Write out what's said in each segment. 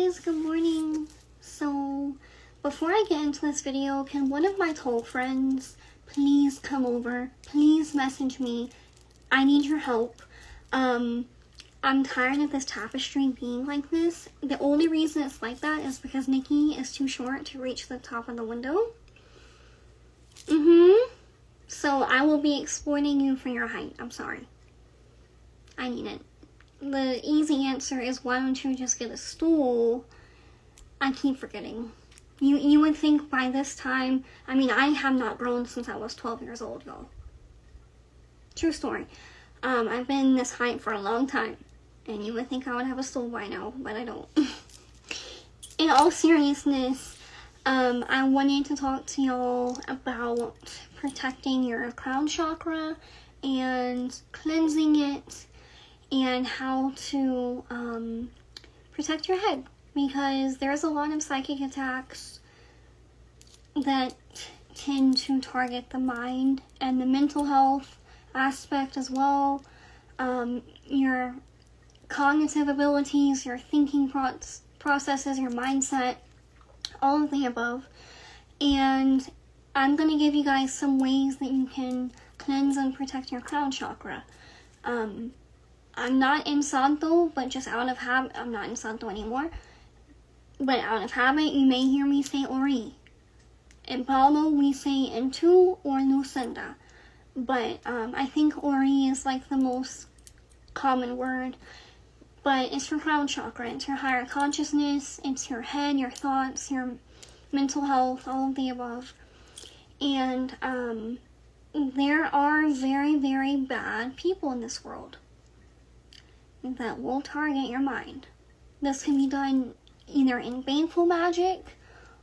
guys, good morning. So before I get into this video, can one of my tall friends please come over? Please message me. I need your help. I'm tired of this tapestry being like this. The only reason it's like that is because Nikki is too short to reach the top of the window. So I will be exploiting you for your height. I'm sorry. I need it. The easy answer is, why don't you just get a stool? I keep forgetting. You would think by this time, I mean, I have not grown since I was 12 years old, y'all. True story. I've been this height for a long time, and you would think I would have a stool by now, but I don't. In all seriousness, I wanted to talk to y'all about protecting your crown chakra and cleansing it, and how to protect your head, because there's a lot of psychic attacks that tend to target the mind and the mental health aspect as well, your cognitive abilities, your thinking processes, your mindset, all of the above. And I'm going to give you guys some ways that you can cleanse and protect your crown chakra. I'm not in Santo, but just out of habit, I'm not in Santo anymore, but out of habit, you may hear me say Ori. In Palo, we say Entu or Nusenda, but I think Ori is like the most common word, but it's your crown chakra, it's your higher consciousness, it's your head, your thoughts, your mental health, all of the above. And there are very, very bad people in this world that will target your mind. This can be done either in baneful magic,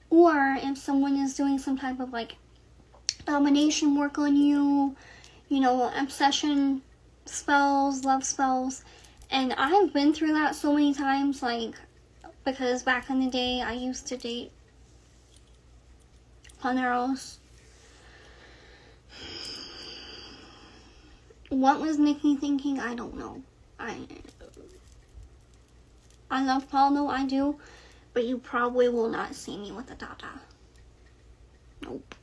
or if someone is doing some type of like domination work on you, you know, obsession spells, love spells. And I've been through that so many times, like, because back in the day I used to date Paneros. What was Nikki thinking? I don't know. I love Paulo, I do, but you probably will not see me with a dada. Nope.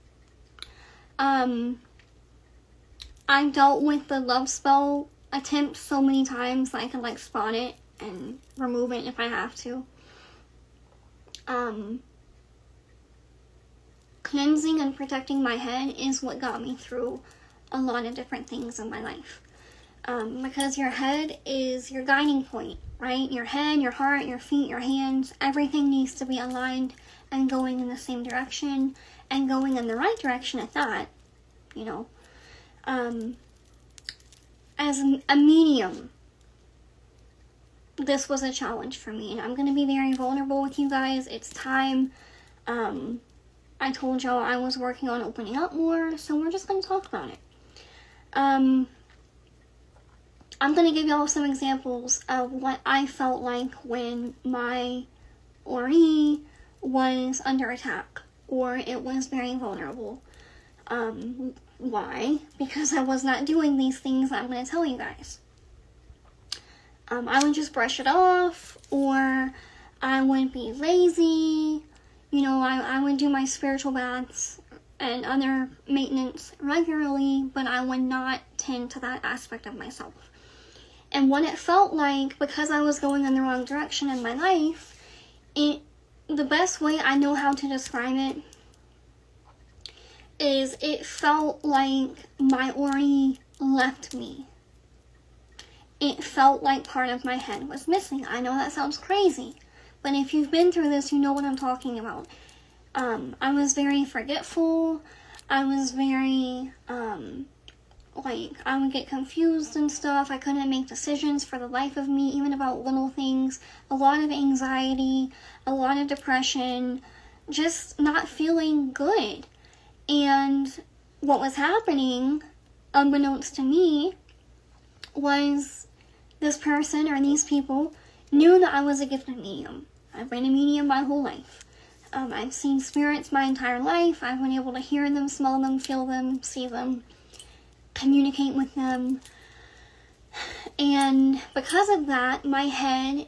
I've dealt with the love spell attempt so many times that I can like spot it and remove it if I have to. Cleansing and protecting my head is what got me through a lot of different things in my life. Because your head is your guiding point, right? Your head, your heart, your feet, your hands, everything needs to be aligned and going in the same direction, and going in the right direction at that, you know. As a medium, this was a challenge for me, and I'm going to be very vulnerable with you guys. It's time. I told y'all I was working on opening up more, so we're just going to talk about it. I'm going to give y'all some examples of what I felt like when my Ori was under attack, or it was very vulnerable. Why? Because I was not doing these things I'm going to tell you guys. I would just brush it off, or I would be lazy. You know, I would do my spiritual baths and other maintenance regularly, but I would not tend to that aspect of myself. And what it felt like, because I was going in the wrong direction in my life, the best way I know how to describe it is it felt like my Ori left me. It felt like part of my head was missing. I know that sounds crazy, but if you've been through this, you know what I'm talking about. I was very forgetful. I was very, I would get confused and stuff. I couldn't make decisions for the life of me, even about little things. A lot of anxiety, a lot of depression, just not feeling good. And what was happening, unbeknownst to me, was this person or these people knew that I was a gifted medium. I've been a medium my whole life. I've seen spirits my entire life. I've been able to hear them, smell them, feel them, see them, communicate with them. And because of that, my head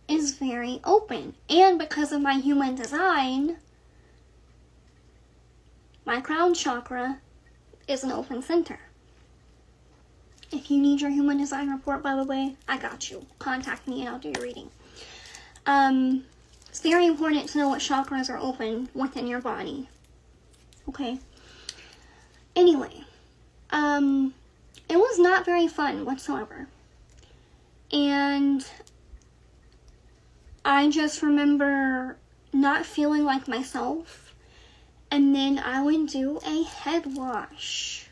is very open. And because of my human design, my crown chakra is an open center. If you need your human design report, by the way, I got you. Contact me and I'll do your reading. It's very important to know what chakras are open within your body. Okay. Anyway, it was not very fun whatsoever. And I just remember not feeling like myself. And then I would do a head wash.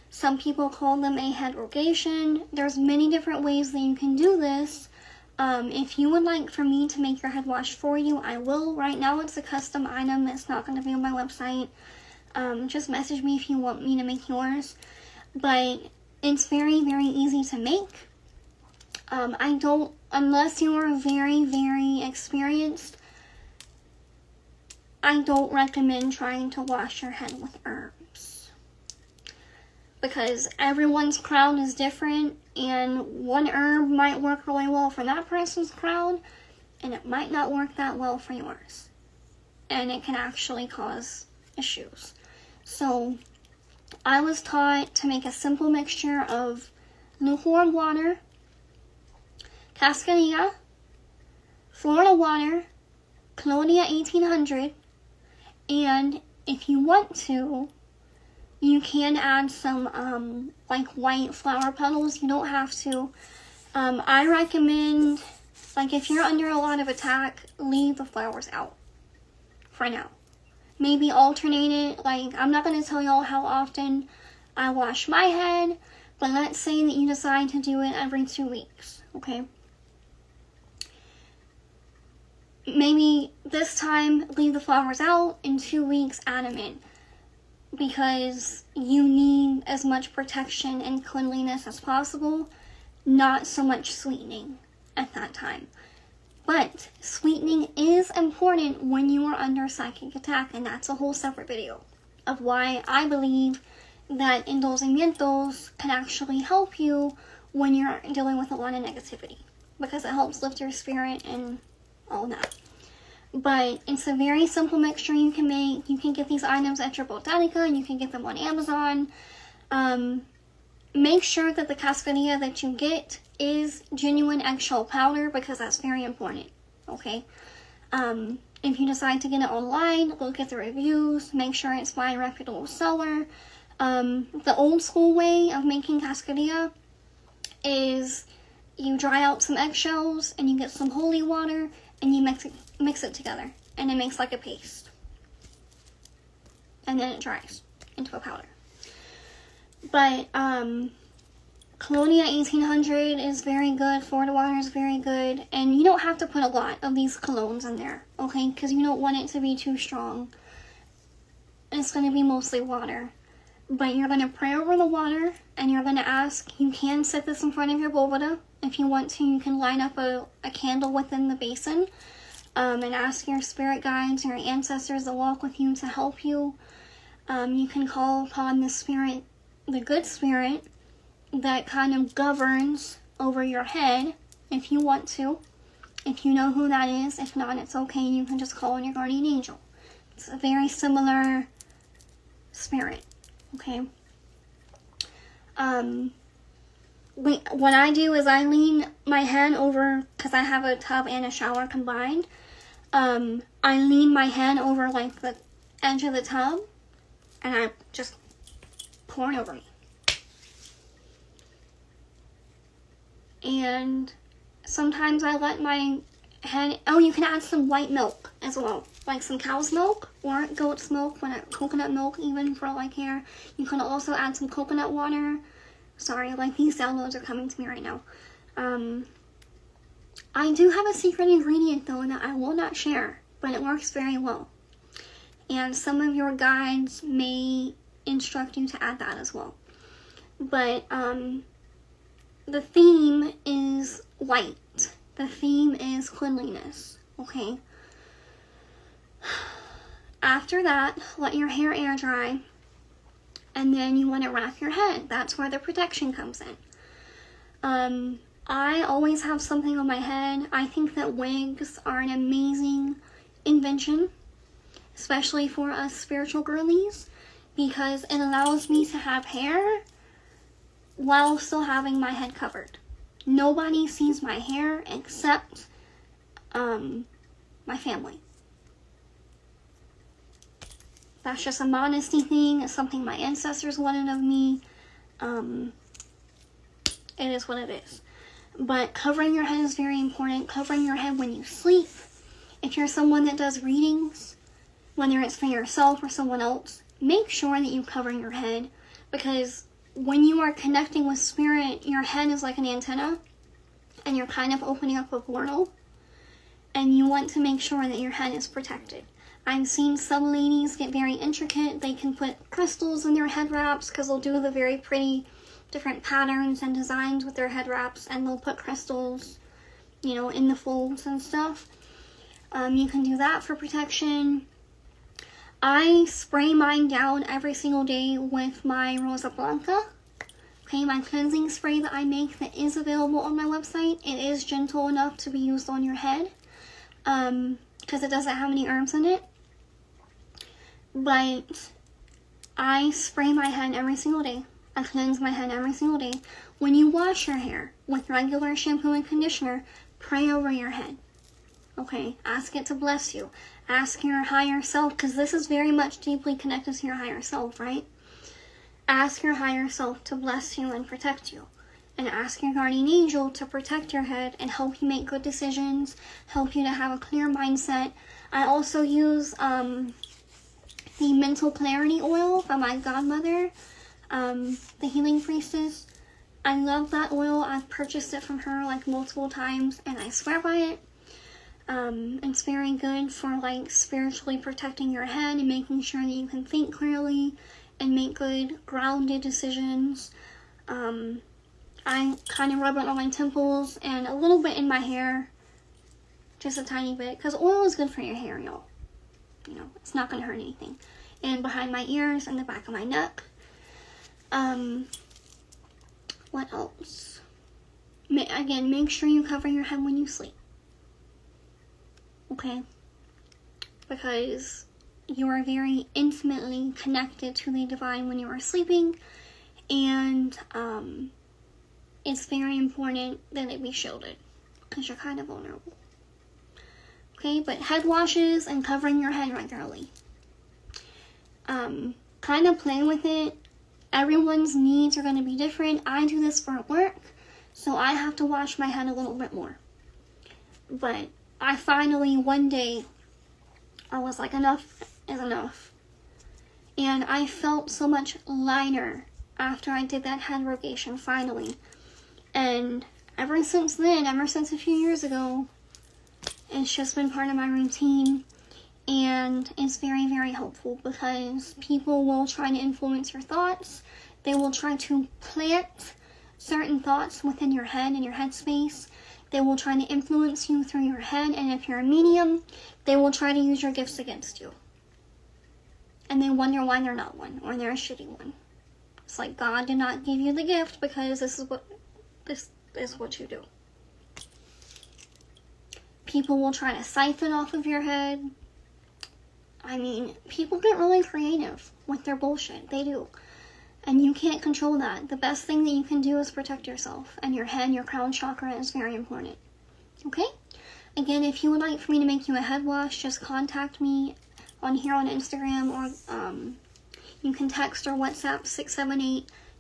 Some people call them a head rogation. There's many different ways that you can do this. If you would like for me to make your head wash for you, I will. Right now it's a custom item. It's not going to be on my website. Just message me if you want me to make yours. But it's very, very easy to make. Unless you are very, very experienced, I don't recommend trying to wash your head with herbs. Because everyone's crown is different, and one herb might work really well for that person's crown, and it might not work that well for yours. And it can actually cause issues. So, I was taught to make a simple mixture of lukewarm water, cascarilla, Florida water, Colonia 1800, and if you want to, you can add some like white flower petals. You don't have to. I recommend, like, if you're under a lot of attack, leave the flowers out for now. Maybe alternate it. Like, I'm not going to tell y'all how often I wash my head, but let's say that you decide to do it every 2 weeks, okay? Maybe this time leave the flowers out, in 2 weeks add them in. Because you need as much protection and cleanliness as possible, not so much sweetening at that time. But sweetening is important when you are under psychic attack, and that's a whole separate video of why I believe that endulzamientos can actually help you when you're dealing with a lot of negativity, because it helps lift your spirit and all that. But it's a very simple mixture you can make. You can get these items at your botanica. You can get them on Amazon. Make sure that the cascarilla that you get is genuine eggshell powder, because that's very important, okay? If you decide to get it online, look at the reviews. Make sure it's by a reputable seller. The old school way of making cascarilla is you dry out some eggshells and you get some holy water and you mix it together, and it makes like a paste, and then it dries into a powder. But Colonia 1800 is very good, Florida water is very good, and you don't have to put a lot of these colognes in there, okay, because you don't want it to be too strong. It's going to be mostly water, but you're going to pray over the water, and you're going to ask. You can set this in front of your Boveda. If you want to, you can line up a candle within the basin, and ask your spirit guides, your ancestors that walk with you, to help you. You can call upon the spirit, the good spirit, that kind of governs over your head, if you want to. If you know who that is. If not, it's okay. You can just call on your guardian angel. It's a very similar spirit, okay? What I do is I lean my head over, because I have a tub and a shower combined. I lean my head over like the edge of the tub, and I just pour it over me. And sometimes I let my head, you can add some white milk as well, like some cow's milk or goat's milk, coconut milk even for like hair. You can also add some coconut water. Sorry, like these downloads are coming to me right now. I do have a secret ingredient though that I will not share, but it works very well. And some of your guides may instruct you to add that as well. But the theme is light. The theme is cleanliness, okay? After that, let your hair air dry. And then you want to wrap your head. That's where the protection comes in. I always have something on my head. I think that wigs are an amazing invention, especially for us spiritual girlies, because it allows me to have hair while still having my head covered. Nobody sees my hair except my family. That's just a modesty thing. It's something my ancestors wanted of me. It is what it is. But covering your head is very important. Covering your head when you sleep. If you're someone that does readings, whether it's for yourself or someone else, make sure that you cover your head, because when you are connecting with spirit, your head is like an antenna, and you're kind of opening up a portal, and you want to make sure that your head is protected. I've seen some ladies get very intricate. They can put crystals in their head wraps, because they'll do the very pretty different patterns and designs with their head wraps, and they'll put crystals, you know, in the folds and stuff. You can do that for protection. I spray mine down every single day with my Rosa Blanca. Okay, my cleansing spray that I make that is available on my website. It is gentle enough to be used on your head, because it doesn't have any herbs in it. But I spray my head every single day. I cleanse my head every single day. When you wash your hair with regular shampoo and conditioner, pray over your head. Okay, ask it to bless you. Ask your higher self, because this is very much deeply connected to your higher self, right? Ask your higher self to bless you and protect you. And ask your guardian angel to protect your head and help you make good decisions, help you to have a clear mindset. I also use the mental clarity oil from my godmother, the healing priestess. I love that oil. I've purchased it from her like multiple times, and I swear by it. It's very good for like spiritually protecting your head and making sure that you can think clearly and make good grounded decisions. I kind of rub it on my temples and a little bit in my hair, just a tiny bit, because oil is good for your hair, y'all. You know, it's not going to hurt anything. And behind my ears and the back of my neck. What else? Again, make sure you cover your head when you sleep. Okay? Because you are very intimately connected to the divine when you are sleeping, and it's very important that it be shielded, because you're kind of vulnerable. Okay, but head washes and covering your head regularly. Kind of play with it. Everyone's needs are going to be different. I do this for work, so I have to wash my head a little bit more. But I finally, one day, I was like, enough is enough. And I felt so much lighter after I did that head rogation, finally. And ever since then, ever since a few years ago, it's just been part of my routine. And it's very, very helpful, because people will try to influence your thoughts. They will try to plant certain thoughts within your head and your headspace. They will try to influence you through your head, and if you're a medium, they will try to use your gifts against you. And they wonder why they're not one, or they're a shitty one. It's like, God did not give you the gift because this is what you do. People will try to siphon off of your head. I mean, people get really creative with their bullshit. They do. And you can't control that. The best thing that you can do is protect yourself. And your head, your crown chakra is very important. Okay? Again, if you would like for me to make you a head wash, just contact me on here on Instagram, or you can text or WhatsApp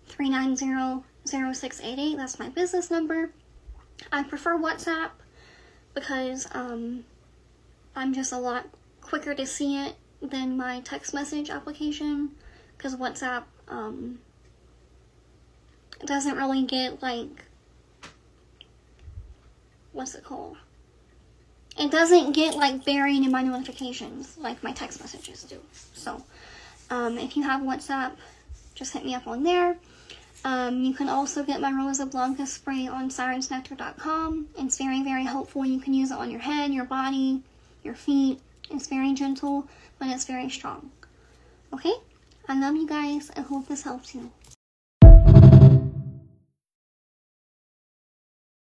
678-390-0688. That's my business number. I prefer WhatsApp because I'm just a lot quicker to see it than my text message application, because WhatsApp doesn't really get, like, what's it called? It doesn't get, like, buried in my notifications like my text messages do. So if you have WhatsApp, just hit me up on there. You can also get my Rosa Blanca spray on sirensnectar.com. It's very, very helpful. You can use it on your head, your body, your feet. It's very gentle, but it's very strong. Okay? I love you guys. I hope this helps you.